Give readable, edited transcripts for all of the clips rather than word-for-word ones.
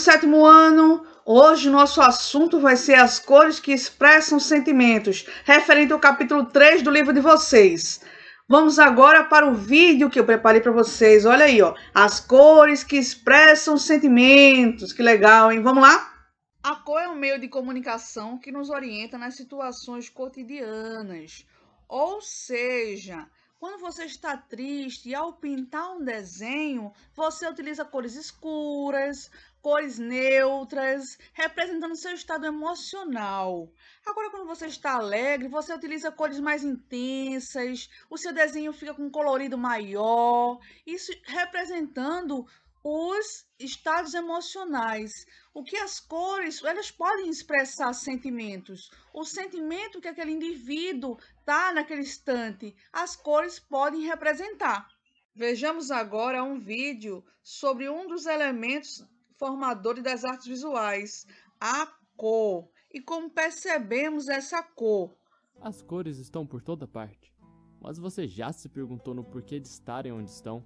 sétimo ano. Hoje nosso assunto vai ser as cores que expressam sentimentos, referente ao capítulo 3 do livro de vocês. Vamos agora para o vídeo que eu preparei para vocês. Olha aí, ó, as cores que expressam sentimentos. Que legal, hein? Vamos lá? A cor é um meio de comunicação que nos orienta nas situações cotidianas. Ou seja, quando você está triste e ao pintar um desenho, você utiliza cores escuras, cores neutras, representando seu estado emocional. Agora, quando você está alegre, você utiliza cores mais intensas, o seu desenho fica com um colorido maior, isso representando os estados emocionais. O que as cores, elas podem expressar sentimentos. O sentimento que aquele indivíduo tá naquele instante, as cores podem representar. Vejamos agora um vídeo sobre um dos elementos formadores das artes visuais, a cor, e como percebemos essa cor. As cores estão por toda parte, mas você já se perguntou no porquê de estarem onde estão?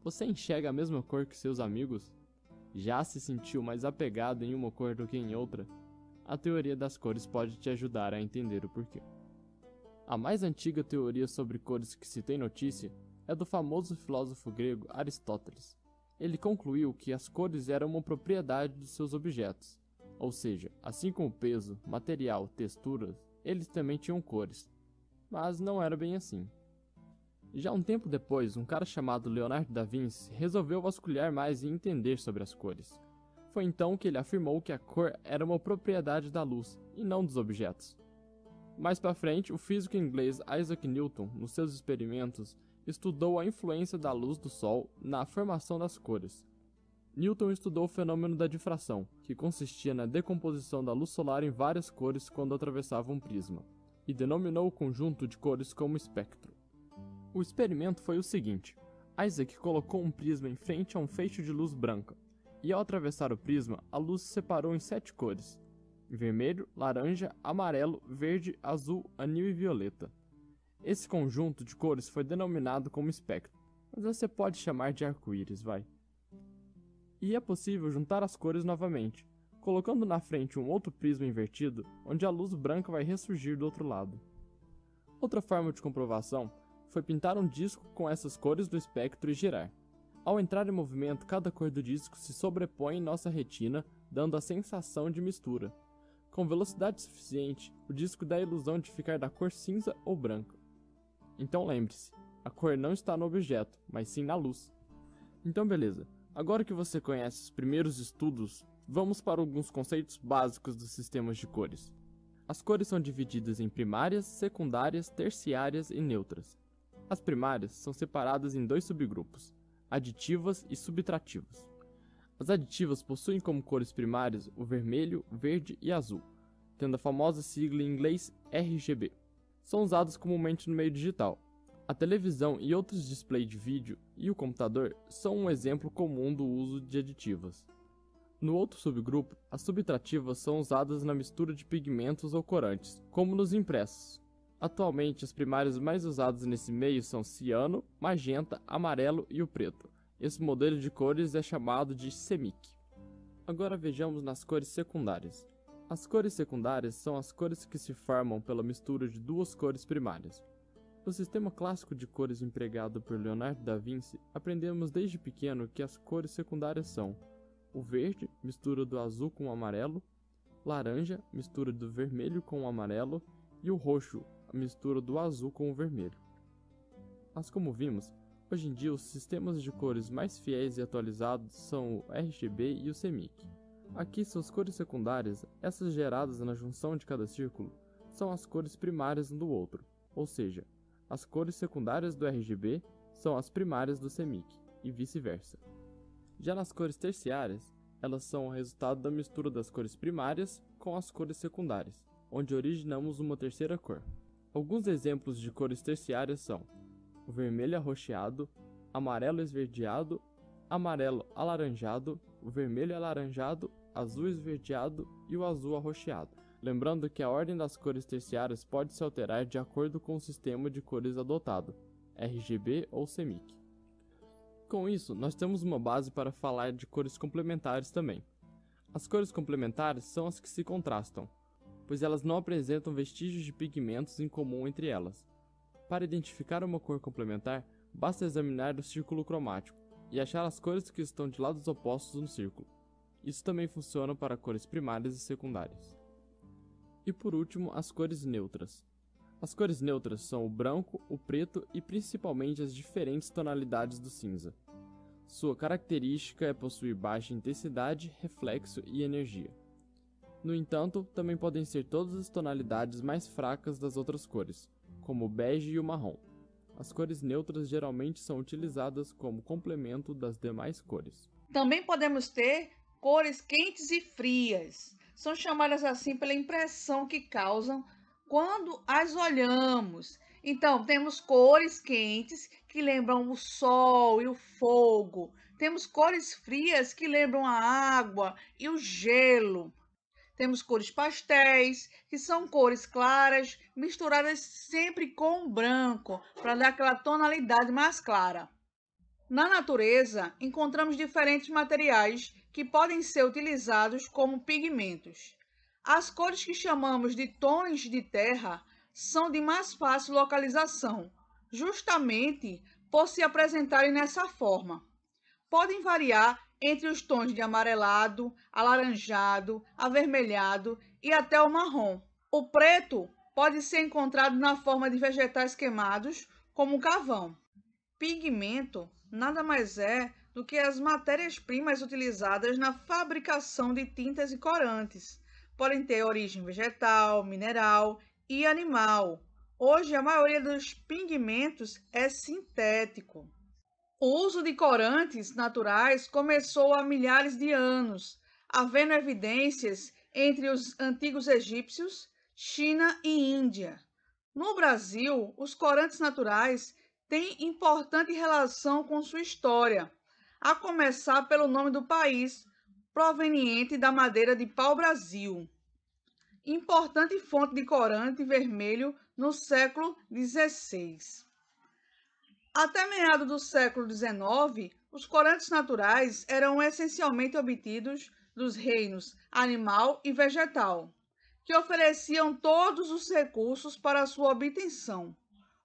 Você enxerga a mesma cor que seus amigos? Já se sentiu mais apegado em uma cor do que em outra? A teoria das cores pode te ajudar a entender o porquê. A mais antiga teoria sobre cores que se tem notícia é do famoso filósofo grego Aristóteles. Ele concluiu que as cores eram uma propriedade de seus objetos, ou seja, assim como peso, material, texturas, eles também tinham cores. Mas não era bem assim. Já um tempo depois, um cara chamado Leonardo da Vinci resolveu vasculhar mais e entender sobre as cores. Foi então que ele afirmou que a cor era uma propriedade da luz e não dos objetos. Mais para frente, o físico inglês Isaac Newton, nos seus experimentos, estudou a influência da luz do Sol na formação das cores. Newton estudou o fenômeno da difração, que consistia na decomposição da luz solar em várias cores quando atravessava um prisma, e denominou o conjunto de cores como espectro. O experimento foi o seguinte: Isaac colocou um prisma em frente a um feixe de luz branca, e ao atravessar o prisma, a luz se separou em 7 cores: vermelho, laranja, amarelo, verde, azul, anil e violeta. Esse conjunto de cores foi denominado como espectro, mas você pode chamar de arco-íris, vai. E é possível juntar as cores novamente, colocando na frente um outro prisma invertido, onde a luz branca vai ressurgir do outro lado. Outra forma de comprovação foi pintar um disco com essas cores do espectro e girar. Ao entrar em movimento, cada cor do disco se sobrepõe em nossa retina, dando a sensação de mistura. Com velocidade suficiente, o disco dá a ilusão de ficar da cor cinza ou branca. Então lembre-se, a cor não está no objeto, mas sim na luz. Então beleza, agora que você conhece os primeiros estudos, vamos para alguns conceitos básicos dos sistemas de cores. As cores são divididas em primárias, secundárias, terciárias e neutras. As primárias são separadas em 2 subgrupos, aditivas e subtrativas. As aditivas possuem como cores primárias o vermelho, verde e azul, tendo a famosa sigla em inglês RGB. São usados comumente no meio digital. A televisão e outros displays de vídeo e o computador são um exemplo comum do uso de aditivas. No outro subgrupo, as subtrativas são usadas na mistura de pigmentos ou corantes, como nos impressos. Atualmente, as primárias mais usadas nesse meio são ciano, magenta, amarelo e o preto. Esse modelo de cores é chamado de CMYK. Agora vejamos nas cores secundárias. As cores secundárias são as cores que se formam pela mistura de 2 cores primárias. No sistema clássico de cores empregado por Leonardo da Vinci, aprendemos desde pequeno que as cores secundárias são o verde, mistura do azul com o amarelo, laranja, mistura do vermelho com o amarelo, e o roxo, a mistura do azul com o vermelho. Mas como vimos, hoje em dia os sistemas de cores mais fiéis e atualizados são o RGB e o CMYK. Aqui são as cores secundárias, essas geradas na junção de cada círculo, são as cores primárias um do outro, ou seja, as cores secundárias do RGB são as primárias do CMYK, e vice-versa. Já nas cores terciárias, elas são o resultado da mistura das cores primárias com as cores secundárias, onde originamos uma terceira cor. Alguns exemplos de cores terciárias são o vermelho arroxeado, amarelo esverdeado, amarelo alaranjado, o vermelho alaranjado, azul esverdeado e o azul arroxeado. Lembrando que a ordem das cores terciárias pode se alterar de acordo com o sistema de cores adotado, RGB ou CMYK. Com isso, nós temos uma base para falar de cores complementares também. As cores complementares são as que se contrastam, pois elas não apresentam vestígios de pigmentos em comum entre elas. Para identificar uma cor complementar, basta examinar o círculo cromático e achar as cores que estão de lados opostos no círculo. Isso também funciona para cores primárias e secundárias. E por último, as cores neutras. As cores neutras são o branco, o preto e principalmente as diferentes tonalidades do cinza. Sua característica é possuir baixa intensidade, reflexo e energia. No entanto, também podem ser todas as tonalidades mais fracas das outras cores, como o bege e o marrom. As cores neutras geralmente são utilizadas como complemento das demais cores. Também podemos ter cores quentes e frias. São chamadas assim pela impressão que causam quando as olhamos. Então, temos cores quentes que lembram o sol e o fogo. Temos cores frias que lembram a água e o gelo. Temos cores pastéis, que são cores claras, misturadas sempre com o branco, para dar aquela tonalidade mais clara. Na natureza, encontramos diferentes materiais que podem ser utilizados como pigmentos. As cores que chamamos de tons de terra são de mais fácil localização, justamente por se apresentarem nessa forma. Podem variar entre os tons de amarelado, alaranjado, avermelhado e até o marrom. O preto pode ser encontrado na forma de vegetais queimados, como o carvão. Pigmento nada mais é do que as matérias-primas utilizadas na fabricação de tintas e corantes. Podem ter origem vegetal, mineral e animal. Hoje, a maioria dos pigmentos é sintético. O uso de corantes naturais começou há milhares de anos, havendo evidências entre os antigos egípcios, China e Índia. No Brasil, os corantes naturais têm importante relação com sua história, a começar pelo nome do país, proveniente da madeira de pau-brasil. Importante fonte de corante vermelho no século XVI. Até meados do século XIX, os corantes naturais eram essencialmente obtidos dos reinos animal e vegetal, que ofereciam todos os recursos para sua obtenção.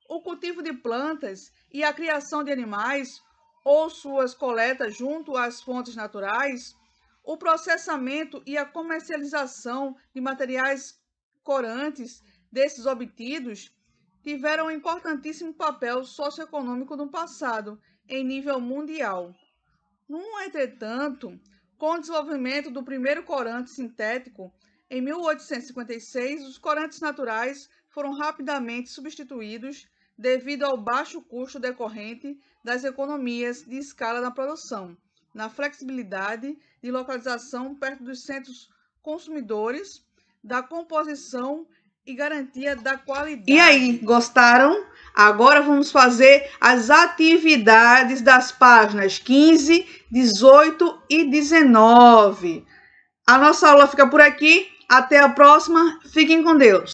O cultivo de plantas e a criação de animais ou suas coletas junto às fontes naturais, o processamento e a comercialização de materiais corantes desses obtidos tiveram um importantíssimo papel socioeconômico no passado, em nível mundial. No entretanto, com o desenvolvimento do primeiro corante sintético, em 1856, os corantes naturais foram rapidamente substituídos devido ao baixo custo decorrente das economias de escala na produção, na flexibilidade de localização perto dos centros consumidores, da composição e garantia da qualidade. E aí, gostaram? Agora vamos fazer as atividades das páginas 15, 18 e 19. A nossa aula fica por aqui. Até a próxima. Fiquem com Deus.